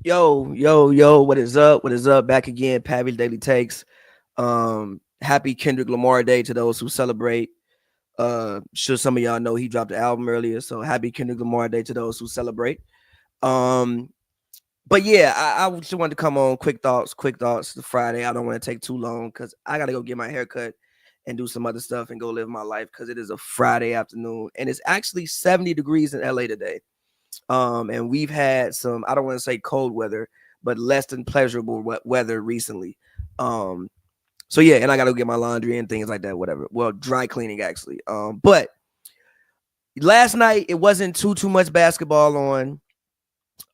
Yo, what is up? What is up? Back again, Pavy Daily Takes. Happy Kendrick Lamar Day to those who celebrate. Sure some of y'all know he dropped the album earlier, so happy Kendrick Lamar Day to those who celebrate. Um, but yeah, I just wanted to come on. Quick thoughts. The Friday. I don't want to take too long because I gotta go get my hair cut and do some other stuff and go live my life because it is a Friday afternoon and it's actually 70 degrees in LA today. And we've had some, I don't want to say cold weather, but less than pleasurable weather recently. Um, so yeah, and I gotta go get my laundry and things like that, whatever. Well, dry cleaning actually. But last night it wasn't too much basketball on.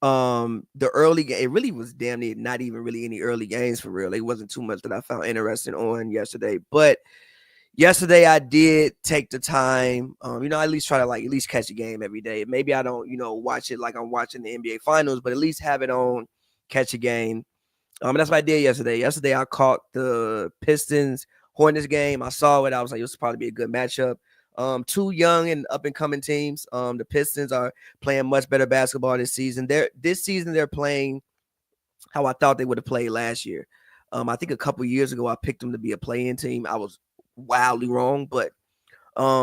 The early game, it really was damn near not even really any early games for real. It wasn't too much that I found interesting on yesterday, but yesterday I did take the time, I at least try to like at least catch a game every day. Maybe I don't, watch it like I'm watching the NBA finals, but at least have it on, catch a game. And that's what I did yesterday. Yesterday I caught the Pistons Hornets game. I saw it. I was like, this will probably be a good matchup. Two young and up and coming teams. The Pistons are playing much better basketball this season. This season they're playing how I thought they would have played last year. I think a couple years ago I picked them to be a play-in team. I was wildly wrong, but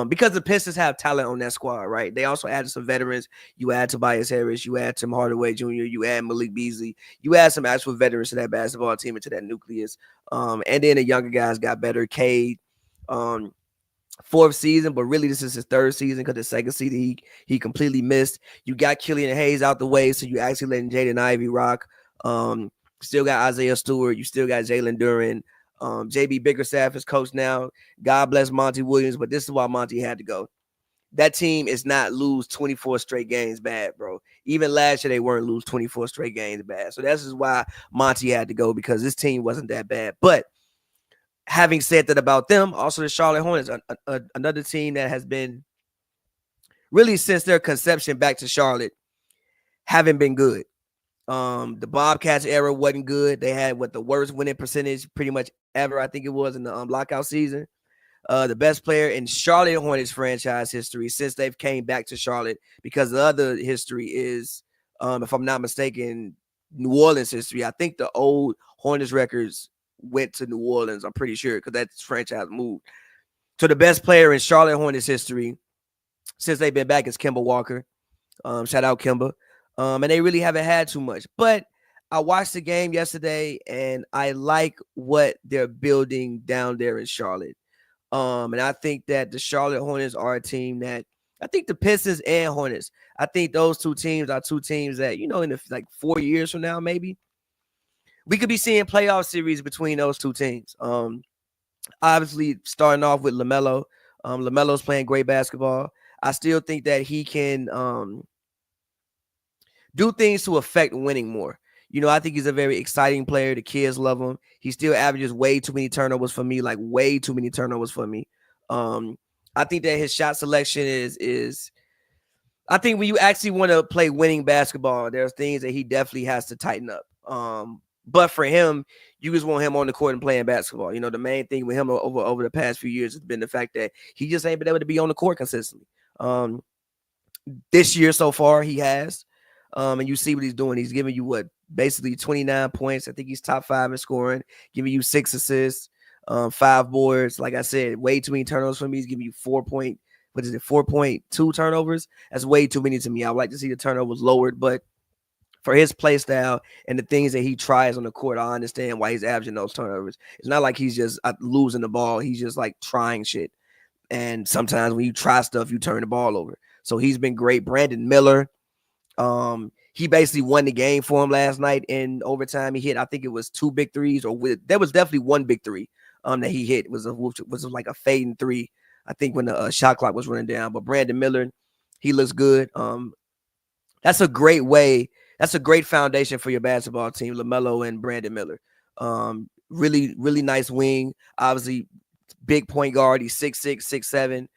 because the Pistons have talent on that squad, right? They also added some veterans. You add Tobias Harris, you add Tim Hardaway Jr., you add Malik Beasley, you add some actual veterans to that basketball team and to that nucleus. And then the younger guys got better. Cade, fourth season, but really this is his third season because the second season he completely missed. You got Killian Hayes out the way, so you actually letting Jaden Ivey rock. Still got Isaiah Stewart. You still got Jalen Duren. JB Bickerstaff is coach now. God bless Monty Williams, but this is why Monty had to go. That team is not lose 24 straight games bad, bro. Even last year, they weren't lose 24 straight games bad. So that's just why Monty had to go because this team wasn't that bad. But having said that about them, also the Charlotte Hornets, another team that has been really since their conception back to Charlotte, haven't been good. The Bobcats era wasn't good. They had the worst winning percentage pretty much ever, I think it was in the lockout season. The best player in Charlotte Hornets franchise history since they've came back to Charlotte, because the other history is, if I'm not mistaken, New Orleans history. I think the old Hornets records went to New Orleans, I'm pretty sure, because that franchise moved. So the best player in Charlotte Hornets history since they've been back is Kemba Walker. Shout out Kemba. And they really haven't had too much. But I watched the game yesterday, and I like what they're building down there in Charlotte. And I think that the Charlotte Hornets are a team that I think the Pistons and Hornets, I think those two teams are two teams that, in the, like 4 years from now, maybe we could be seeing playoff series between those two teams. Obviously, starting off with LaMelo. LaMelo's playing great basketball. I still think that he can do things to affect winning more. I think he's a very exciting player. The kids love him. He still averages way too many turnovers for me, like way too many turnovers for me. I think that his shot selection is I think when you actually want to play winning basketball, there's things that he definitely has to tighten up. But for him, you just want him on the court and playing basketball. The main thing with him over the past few years has been the fact that he just ain't been able to be on the court consistently. This year so far, he has. And you see what he's doing. He's giving you basically 29 points. I think he's top 5 in scoring, giving you 6 assists, 5 boards. Like I said, way too many turnovers for me. He's giving you 4.2 turnovers. That's way too many to me. I would like to see the turnovers lowered, but for his play style and the things that he tries on the court, I understand why he's averaging those turnovers. It's not like he's just losing the ball. He's just like trying shit. And sometimes when you try stuff, you turn the ball over. So he's been great. Brandon Miller, he basically won the game for him last night in overtime. He hit, I think it was 2 big threes, there was definitely 1 big three that he hit. It was like a fading 3, I think, when the shot clock was running down. But Brandon Miller, he looks good. That's a great way. That's a great foundation for your basketball team, LaMelo and Brandon Miller. Really, really nice wing. Obviously, big point guard. He's 6'6", 6'7".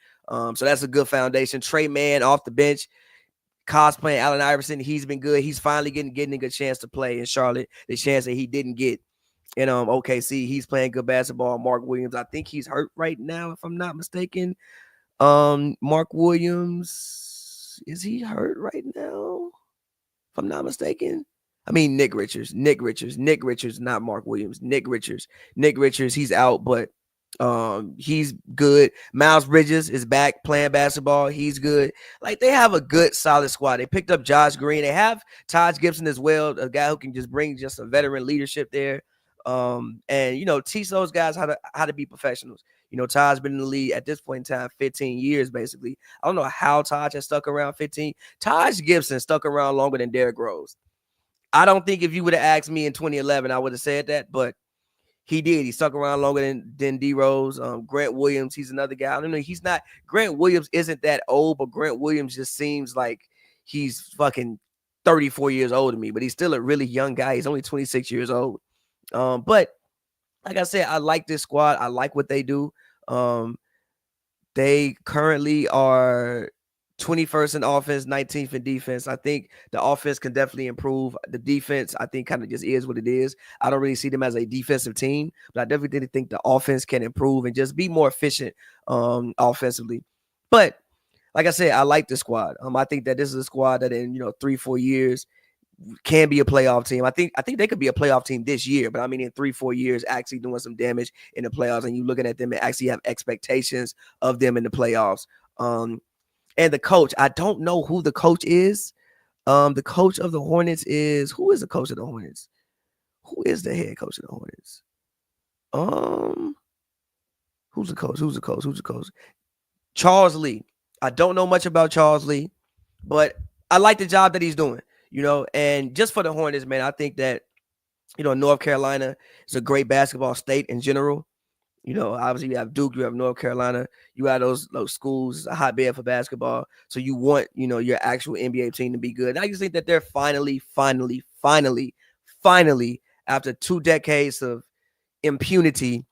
So that's a good foundation. Trey Mann off the bench, cosplaying Allen Iverson. He's been good. He's finally getting a good chance to play in Charlotte. The chance that he didn't get in OKC. He's playing good basketball. Mark Williams, I think he's hurt right now, if I'm not mistaken. Mark Williams, is he hurt right now? If I'm not mistaken. I mean, Nick Richards, not Mark Williams. Nick Richards, he's out, but he's good. Miles Bridges is back playing basketball. He's good. Like, they have a good, solid squad. They picked up Josh Green. They have Taj Gibson as well, a guy who can just bring just a veteran leadership there. And teach those guys how to be professionals. Taj's been in the league at this point in time 15 years, basically. I don't know how Taj has stuck around 15. Taj Gibson stuck around longer than Derrick Rose. I don't think if you would have asked me in 2011, I would have said that, but he did. He stuck around longer than D Rose. Grant Williams, he's another guy. I don't know. He's not. Grant Williams isn't that old, but Grant Williams just seems like he's fucking 34 years old to me. But he's still a really young guy. He's only 26 years old. But like I said, I like this squad. I like what they do. They currently are 21st in offense, 19th in defense. I think the offense can definitely improve. The defense, I think, kind of just is what it is. I don't really see them as a defensive team, but I definitely think the offense can improve and just be more efficient offensively. But like I said, I like the squad. I think that this is a squad that in 3-4 years can be a playoff team. I think they could be a playoff team this year, but I mean in 3-4 years actually doing some damage in the playoffs, and you looking at them and actually have expectations of them in the playoffs. And the coach, I don't know who the coach is. The coach of the Hornets is, who is the coach of the Hornets? Who is the head coach of the Hornets? Who's the coach? Charles Lee. I don't know much about Charles Lee, but I like the job that he's doing, and just for the Hornets, man, I think that, North Carolina is a great basketball state in general. Obviously you have Duke, you have North Carolina, you have those schools, a hotbed for basketball. So you want, your actual NBA team to be good. And I just think that they're finally, after 2 decades of impunity,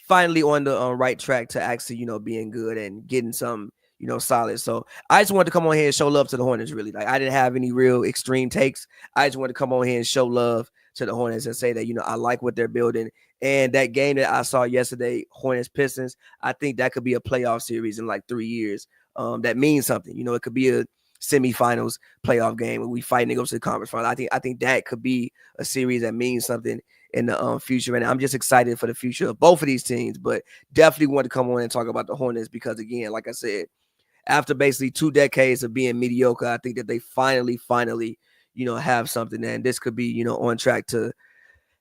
finally on the right track to actually, being good and getting some, solid. So I just wanted to come on here and show love to the Hornets, really. Like, I didn't have any real extreme takes. I just wanted to come on here and show love to the Hornets and say that, I like what they're building. And that game that I saw yesterday, Hornets Pistons, I think that could be a playoff series in like 3 years. That means something. It could be a semifinals playoff game and we fighting to go to the conference final. I think that could be a series that means something in the future. And I'm just excited for the future of both of these teams, but definitely want to come on and talk about the Hornets because, again, like I said, after basically 2 decades of being mediocre, I think that they finally, have something. And this could be, on track to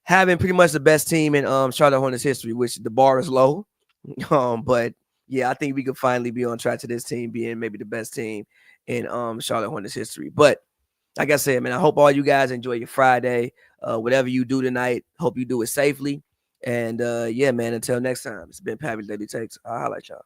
having pretty much the best team in Charlotte Hornets history, which the bar is low. But yeah, I think we could finally be on track to this team being maybe the best team in Charlotte Hornets history. But like I said, man, I hope all you guys enjoy your Friday. Whatever you do tonight, hope you do it safely. And yeah, man, until next time, it's been Pavy Daily Takes. I'll holla at y'all.